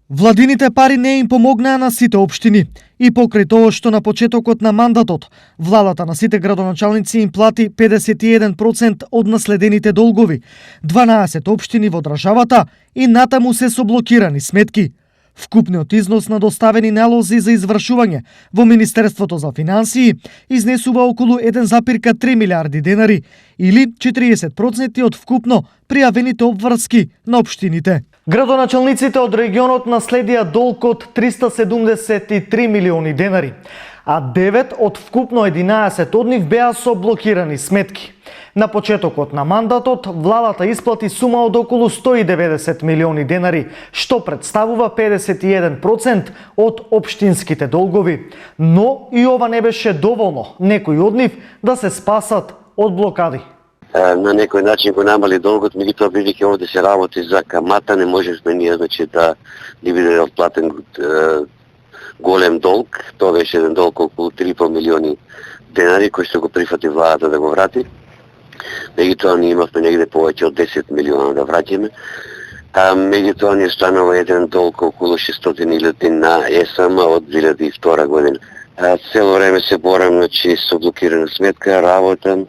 Владините пари не им помогнаа на сите општини. И покрај тоа што на почетокот на мандатот, владата на сите градоначалници им плати 51% од наследените долгови, 12 општини во државата и натаму се со блокирани сметки. Вкупниот износ на доставени налози за извршување во Министерството за финансии изнесува околу 1,3 милиарди денари или 40% од вкупно пријавените обврски на општините. Градоначалниците од регионот наследија долг од 373 милиони денари, а 9 од вкупно 11 од нив беа со блокирани сметки. На почетокот на мандатот, владата исплати сума од околу 190 милиони денари, што представува 51% од општинските долгови. Но и ова не беше доволно, некои од нив да се спасат од блокади. На некој начин го намали долгот, меѓутоа бидејќи овде се работи за камата, не можевме ние да ни биде отплатен голем долг. Тоа беше еден долг околу 3,5 милиони денари кој што го прифати владата да го врати. Меѓутоа ние имавме негде повеќе од 10 милиона да враќаме. Меѓутоа ни станува еден долг околу 600.000 на ЕСМ од 2002 година. Цело време се борам, со блокирана сметка, работам.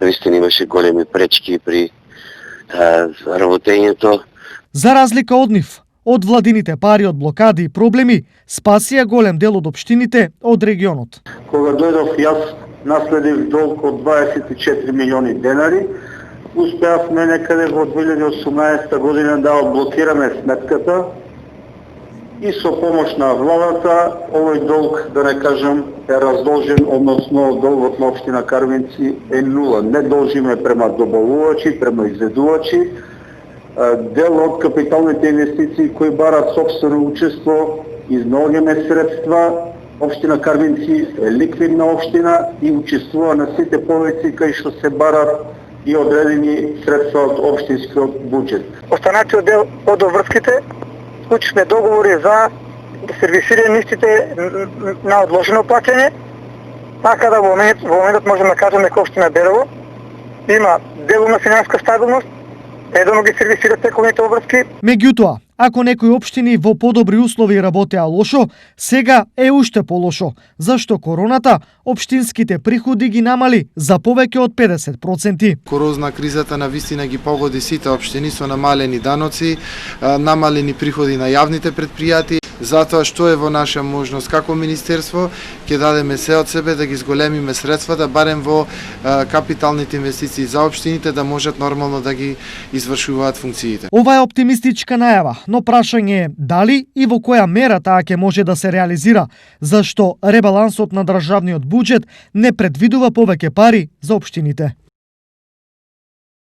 Наистина имаше големи пречки при работењето. За разлика од нив, од владините пари од блокади и проблеми, спасија голем дел од општините од регионот. Кога дојдов јас, наследив долг од 24 милиони денари. Успеавме некаде во 2018 година да одблокираме сметката и со помош на владата овој долг, да не кажам, е раздолжен, односно долгот на општина Карвинци е нула. Не должиме према добавувачи, према изведувачи. Дел од капиталните инвестиции кои барат собствено учество, изнаоѓаме средства. Општина Карвинци е ликвидна општина и учествува на сите повици кај што се барат и одредени средства од општинскиот буџет. Останатиот дел од обврските склучивме договори за сервисирање нивтите на одложено плаќање, така да во моментот можеме да кажеме дека општина Берово има делумна финансиска стабилност, редовно ги сервисира тековите обврски. Меѓутоа, ако некои општини во подобри услови работеа лошо, сега е уште полошо, зашто короната општинските приходи ги намали за повеќе од 50%. Корозна кризата на вистина ги погоди сите општини со намалени даноци, намалени приходи на јавните претпријатија. Затоа што е во наша можност како министерство, ќе дадеме се од себе да ги зголемиме средствата барем во капиталните инвестиции за општините да можат нормално да ги извршуваат функциите. Ова е оптимистичка најава, но прашање е дали и во која мера таа ќе може да се реализира, зашто ребалансот на државниот буџет не предвидува повеќе пари за општините.